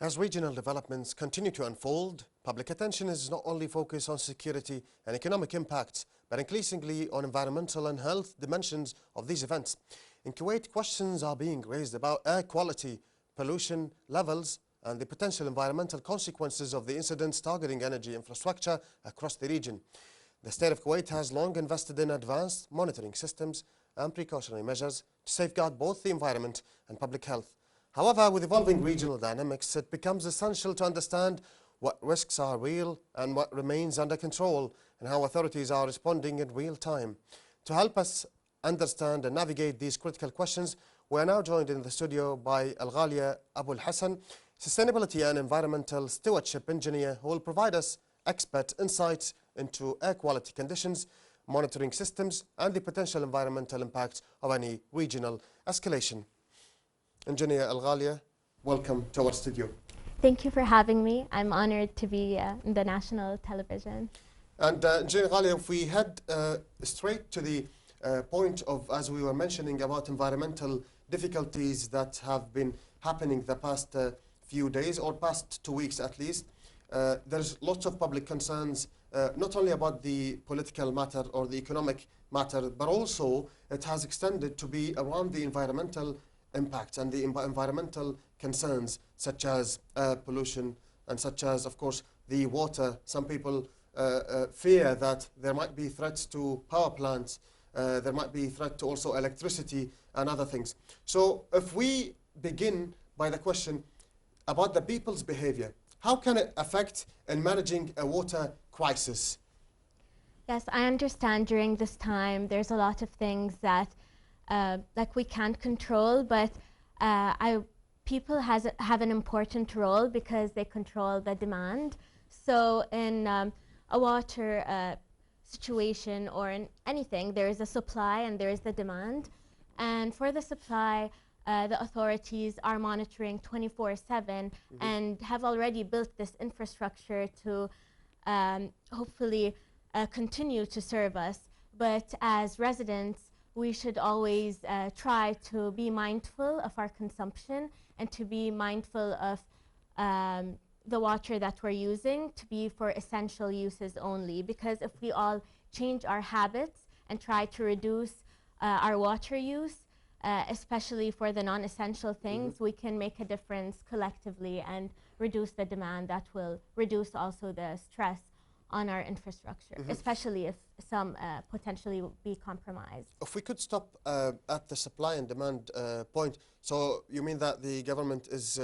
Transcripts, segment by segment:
As regional developments continue to unfold, public attention is not only focused on security and economic impacts, but increasingly on environmental and health dimensions of these events. In Kuwait, questions are being raised about air quality, pollution levels, and the potential environmental consequences of the incidents targeting energy infrastructure across the region. The state of Kuwait has long invested in advanced monitoring systems and precautionary measures to safeguard both the environment and public health. However, with evolving regional dynamics, it becomes essential to understand what risks are real and what remains under control, and how authorities are responding in real time. To help us understand and navigate these critical questions, we are now joined in the studio by Alghalia Abualhasan, Sustainability and Environmental Stewardship Engineer, who will provide us expert insights into air quality conditions, monitoring systems, and the potential environmental impacts of any regional escalation. Engineer Alghalia, welcome to our studio. Thank you for having me. I'm honored to be in the national television. And Engineer Alghalia, if we head straight to the point of, as we were mentioning, about environmental difficulties that have been happening the past few days, or past 2 weeks at least, there's lots of public concerns, not only about the political matter or the economic matter, but also it has extended to be around the environmental impacts and the environmental concerns, such as pollution and such as, of course, the water. Some people fear that there might be threats to power plants, there might be threat to also electricity and other things. So if we begin by the question about the people's behavior, how can it affect in managing a water crisis? Yes, I understand during this time there's a lot of things that like we can't control, but people have an important role because they control the demand. So in a water situation or in anything, there is a supply and there is the demand. And for the supply, the authorities are monitoring 24/7 and have already built this infrastructure to hopefully continue to serve us. But as residents, we should always try to be mindful of our consumption and to be mindful of the water that we're using to be for essential uses only. Because if we all change our habits and try to reduce our water use, especially for the non-essential things, we can make a difference collectively and reduce the demand. That will reduce also the stress on our infrastructure, especially if some potentially will be compromised. If we could stop at the supply and demand point, so you mean that the government is,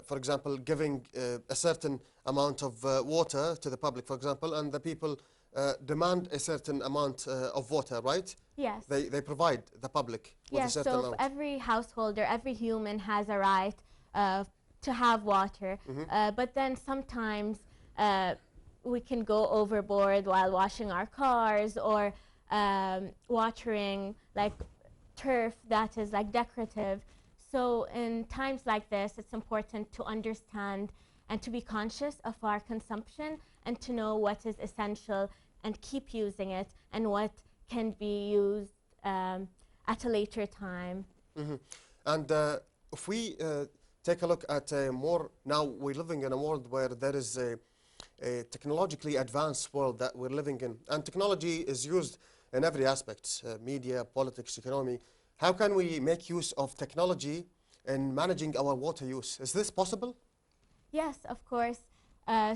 for example, giving a certain amount of water to the public, for example, and the people demand a certain amount of water, right? Yes. They provide the public with a certain amount. So every household or every human has a right to have water, but then sometimes we can go overboard while washing our cars or watering like turf that is like decorative. So in times like this, it's important to understand and to be conscious of our consumption and to know what is essential and keep using it and what can be used at a later time. And if we take a look at more, now we're living in a world where there is a technologically advanced world that we're living in, and technology is used in every aspect, media, politics, economy. How can we make use of technology in managing our water use? Is this possible? Yes, of course.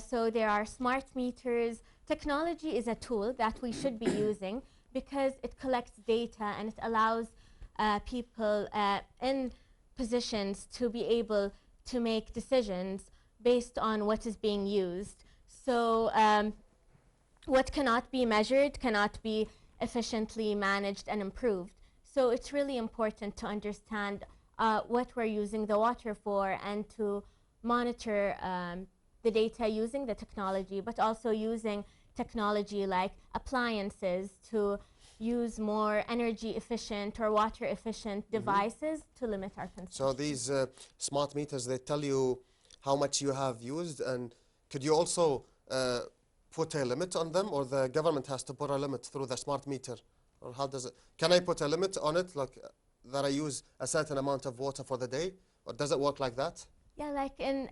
So there are smart meters. Technology is a tool that we should be using because it collects data and it allows people in positions to be able to make decisions based on what is being used. So what cannot be measured cannot be efficiently managed and improved. So it's really important to understand what we're using the water for and to monitor the data using the technology, but also using technology like appliances to use more energy efficient or water efficient devices to limit our consumption. So these smart meters, they tell you how much you have used, and could you also put a limit on them, or the government has to put a limit through the smart meter? Or how does it, can I put a limit on it, like that I use a certain amount of water for the day, or does it work like that? Yeah, like in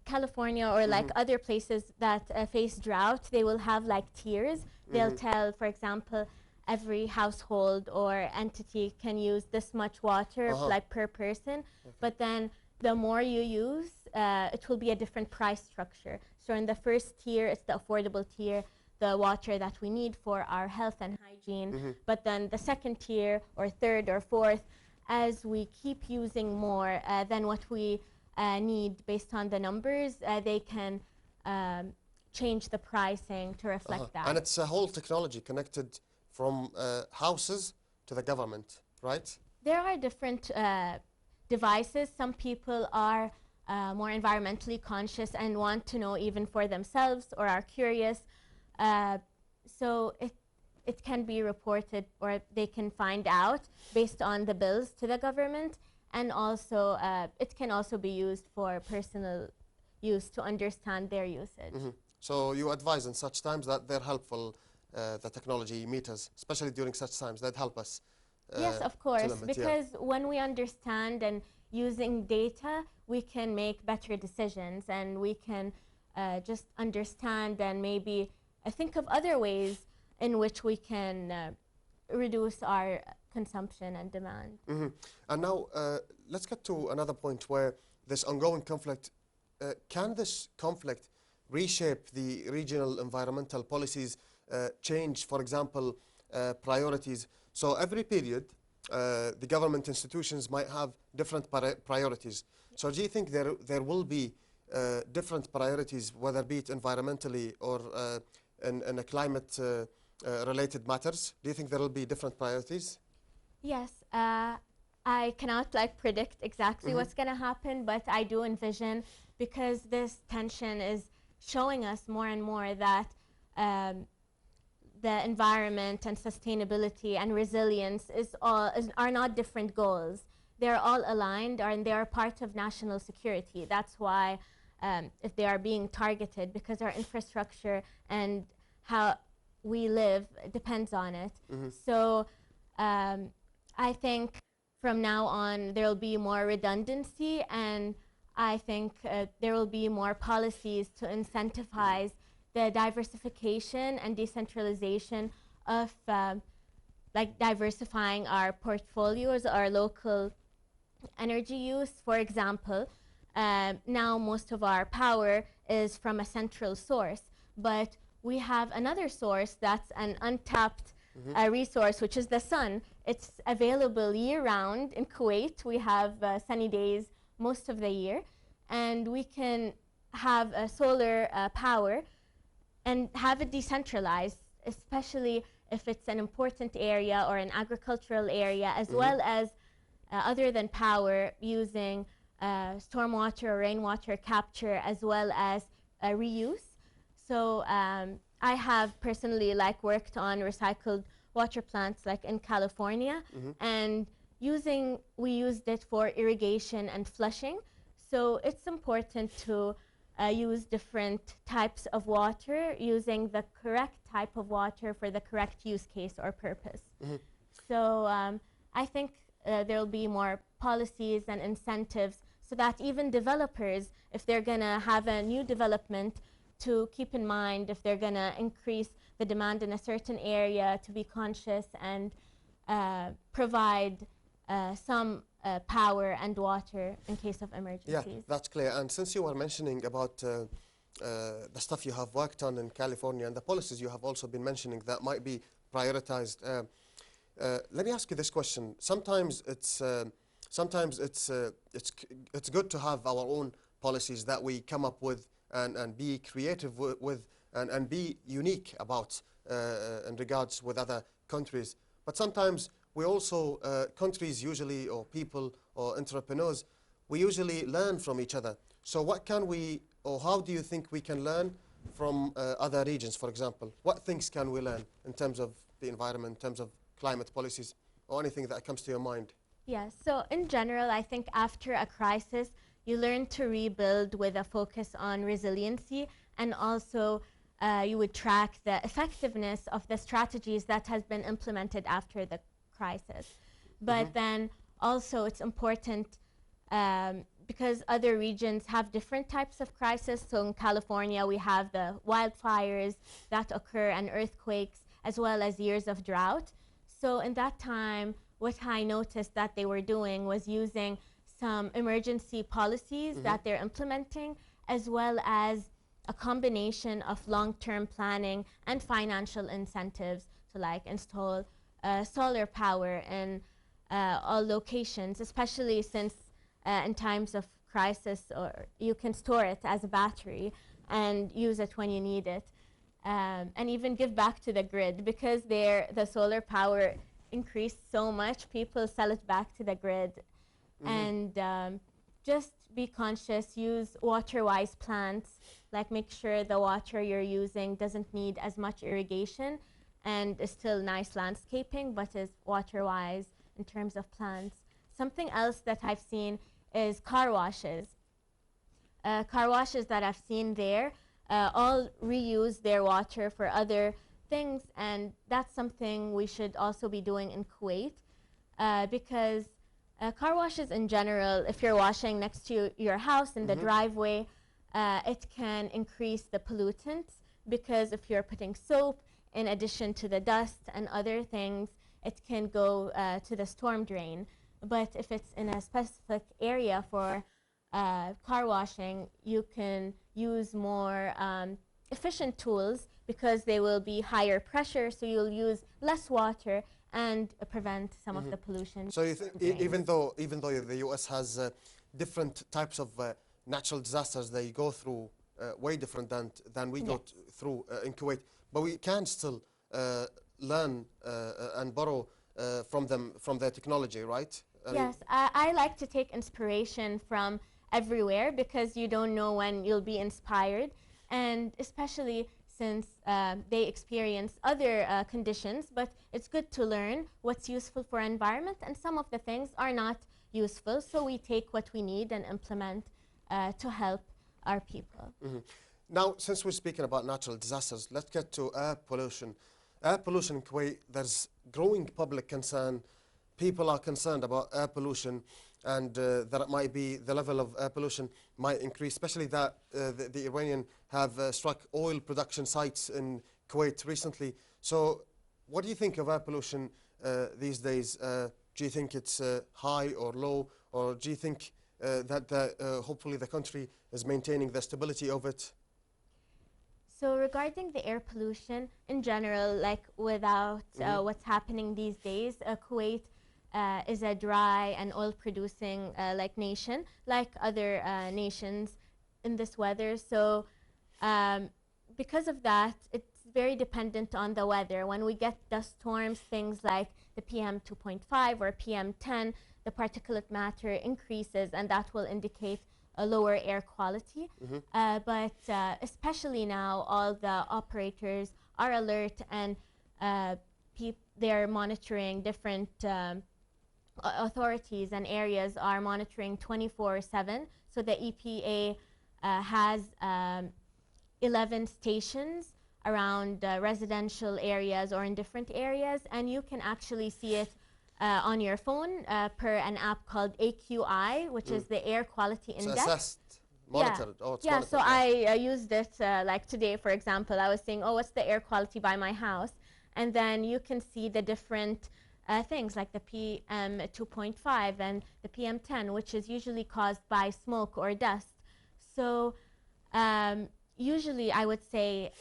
California or like other places that face drought, they will have like tiers. They'll tell, for example, every household or entity can use this much water like per person. But then the more you use, it will be a different price structure. So in the first tier, it's the affordable tier, the water that we need for our health and hygiene. But then the second tier or third or fourth, as we keep using more than what we need based on the numbers, they can change the pricing to reflect that. And it's a whole technology connected from houses to the government, right? There are different devices. Some people are more environmentally conscious and want to know even for themselves or are curious. So it can be reported or they can find out based on the bills to the government. And also, it can also be used for personal use to understand their usage. So you advise in such times that they're helpful, the technology meters, especially during such times, that help us. Yes, of course, because when we understand and using data, we can make better decisions and we can just understand and maybe think of other ways in which we can reduce our consumption and demand. And now let's get to another point where this ongoing conflict, can this conflict reshape the regional environmental policies, change, for example, priorities? So every period, the government institutions might have different priorities. So do you think there will be different priorities, whether be it environmentally or in a climate related matters? Do you think there will be different priorities? Yes, I cannot like predict exactly what's going to happen, but I do envision, because this tension is showing us more and more that the environment and sustainability and resilience are not different goals. They're all aligned and they are part of national security. That's why if they are being targeted, because our infrastructure and how we live depends on it. So I think from now on there will be more redundancy, and I think there will be more policies to incentivize the diversification and decentralization of like diversifying our portfolios, our local energy use. For example, now most of our power is from a central source, but we have another source that's an untapped resource, which is the sun. It's available year-round in Kuwait. We have sunny days most of the year, and we can have solar power and have it decentralized, especially if it's an important area or an agricultural area, as well as other than power, using stormwater or rainwater capture, as well as reuse. So I have personally like worked on recycled water plants like in California, and we used it for irrigation and flushing. So it's important to use different types of water, using the correct type of water for the correct use case or purpose. So I think there will be more policies and incentives so that even developers, if they're going to have a new development, to keep in mind if they're going to increase the demand in a certain area, to be conscious and provide some power and water in case of emergencies. Yeah, that's clear. And since you were mentioning about the stuff you have worked on in California and the policies you have also been mentioning that might be prioritized, let me ask you this question. Sometimes it's good to have our own policies that we come up with and be creative with and be unique about in regards with other countries. But sometimes we also, countries usually, or people or entrepreneurs, we usually learn from each other. So what can we, or how do you think we can learn from other regions, for example? What things can we learn in terms of the environment, in terms of climate policies, or anything that comes to your mind? Yeah, so in general, I think after a crisis, you learn to rebuild with a focus on resiliency, and also you would track the effectiveness of the strategies that has been implemented after the crisis. But then also it's important because other regions have different types of crisis. So in California, we have the wildfires that occur and earthquakes, as well as years of drought. So in that time, what I noticed that they were doing was using some emergency policies that they're implementing, as well as a combination of long-term planning and financial incentives to like install solar power in all locations, especially since in times of crisis, or you can store it as a battery and use it when you need it, and even give back to the grid, because the solar power increased so much, people sell it back to the grid. And just be conscious, use water-wise plants, like make sure the water you're using doesn't need as much irrigation and is still nice landscaping, but is water-wise in terms of plants. Something else that I've seen is car washes. Car washes that I've seen there all reuse their water for other things, and that's something we should also be doing in Kuwait, because car washes in general, if you're washing next to your house in the driveway, it can increase the pollutants, because if you're putting soap in addition to the dust and other things, it can go to the storm drain. But if it's in a specific area for car washing, you can use more efficient tools, because they will be higher pressure, so you'll use less water and prevent some of the pollution. So you think even though the US has different types of natural disasters they go through, way different than we go through in Kuwait, but we can still learn and borrow from them, from their technology, right? Yes, I like to take inspiration from everywhere, because you don't know when you'll be inspired, and especially since they experience other conditions, but it's good to learn what's useful for environment, and some of the things are not useful, so we take what we need and implement to help our people. Now, since we're speaking about natural disasters, let's get to air pollution. Air pollution in Kuwait, there's growing public concern. People are concerned about air pollution, and that it might be the level of air pollution might increase, especially that the Iranian have struck oil production sites in Kuwait recently. So what do you think of air pollution these days? Do you think it's high or low, or do you think that hopefully the country is maintaining the stability of it? So regarding the air pollution in general, like without what's happening these days, Kuwait is a dry and oil-producing like nation, like other nations in this weather. So because of that, it's very dependent on the weather. When we get dust storms, things like the PM 2.5 or PM 10, the particulate matter increases, and that will indicate a lower air quality. But especially now, all the operators are alert, and they're monitoring different authorities and areas are monitoring 24/7. So the EPA has 11 stations around residential areas or in different areas, and you can actually see it on your phone per an app called AQI, which is the air quality index. Assessed, monitored. Yeah, Oh, it's yeah. monitored, So I used it like today, for example. I was saying, oh, what's the air quality by my house? And then you can see the different things like the PM 2.5 and the PM 10, which is usually caused by smoke or dust. So usually I would say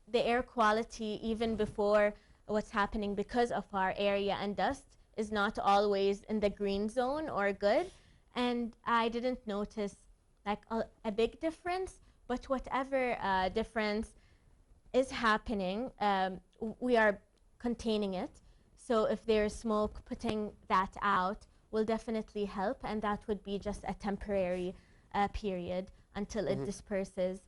the air quality, even before what's happening because of our area and dust, is not always in the green zone or good. And I didn't notice like a big difference, but whatever difference is happening, we are containing it. So if there's smoke, putting that out will definitely help, and that would be just a temporary period until it disperses.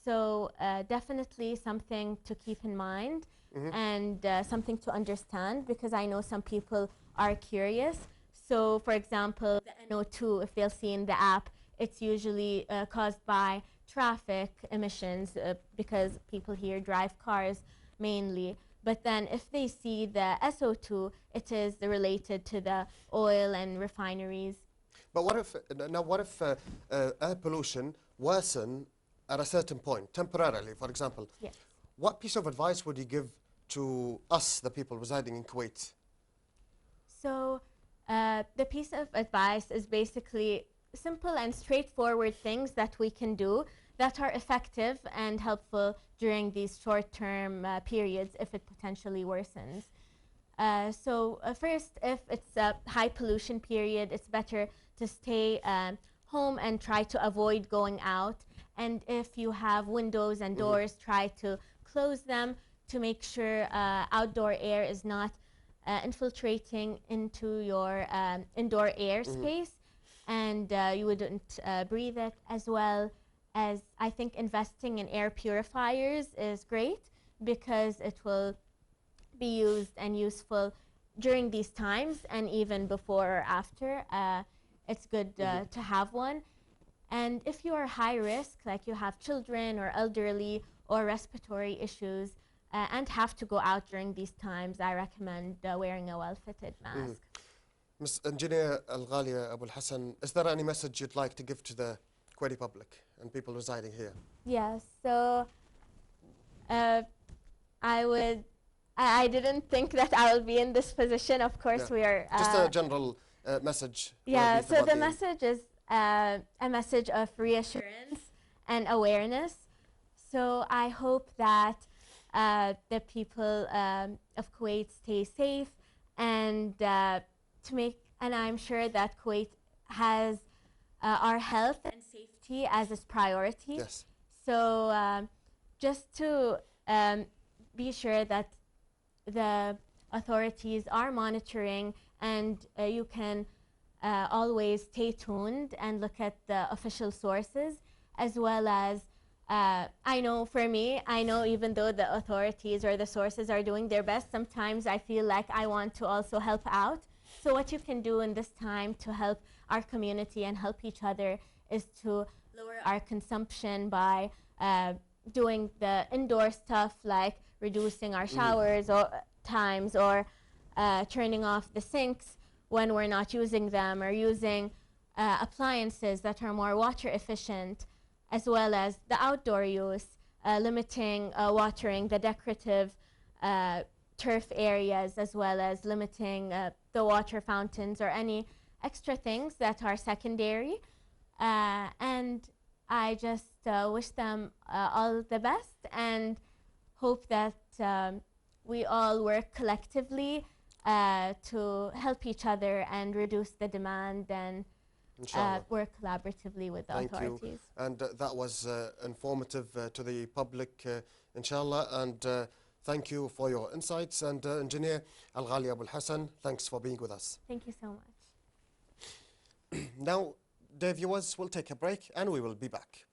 So definitely something to keep in mind, and something to understand, because I know some people are curious. So for example, the NO2, if they'll see in the app, it's usually caused by traffic emissions, because people here drive cars mainly. But then if they see the SO2, it is related to the oil and refineries. But what if, air pollution worsen at a certain point, temporarily, for example? Yes. What piece of advice would you give to us, the people residing in Kuwait? So the piece of advice is basically simple and straightforward things that we can do that are effective and helpful during these short-term periods if it potentially worsens. First, if it's a high pollution period, it's better to stay home and try to avoid going out. And if you have windows and doors, try to close them to make sure outdoor air is not infiltrating into your indoor air space, and you wouldn't breathe it. As well as, I think investing in air purifiers is great because it will be used and useful during these times and even before or after. It's good to have one. And if you are high risk, like you have children or elderly or respiratory issues and have to go out during these times, I recommend wearing a well-fitted mask. Ms. Engineer Alghalia Abualhasan, is there any message you'd like to give to the Kuwaiti public and people residing here? Yes, so I didn't think that I will be in this position. Of course, we are... Just a general message. Yeah, so the message is a message of reassurance and awareness. So I hope that the people of Kuwait stay safe, and and I'm sure that Kuwait has our health and safety as its priority. Yes. So just to be sure that the authorities are monitoring, and you can always stay tuned and look at the official sources, as well as I know for me, even though the authorities or the sources are doing their best, sometimes I feel like I want to also help out. So what you can do in this time to help our community and help each other is to lower our consumption by doing the indoor stuff, like reducing our showers or times, or turning off the sinks when we're not using them, or using appliances that are more water efficient, as well as the outdoor use, limiting watering the decorative turf areas, as well as limiting the water fountains or any extra things that are secondary. And I just wish them all the best, and hope that we all work collectively to help each other and reduce the demand, and work collaboratively with the authorities. Thank you. And that was informative to the public, inshallah. And thank you for your insights. And Engineer Alghalia Abualhasan, thanks for being with us. Thank you so much. Now, dear viewers, we'll take a break and we will be back.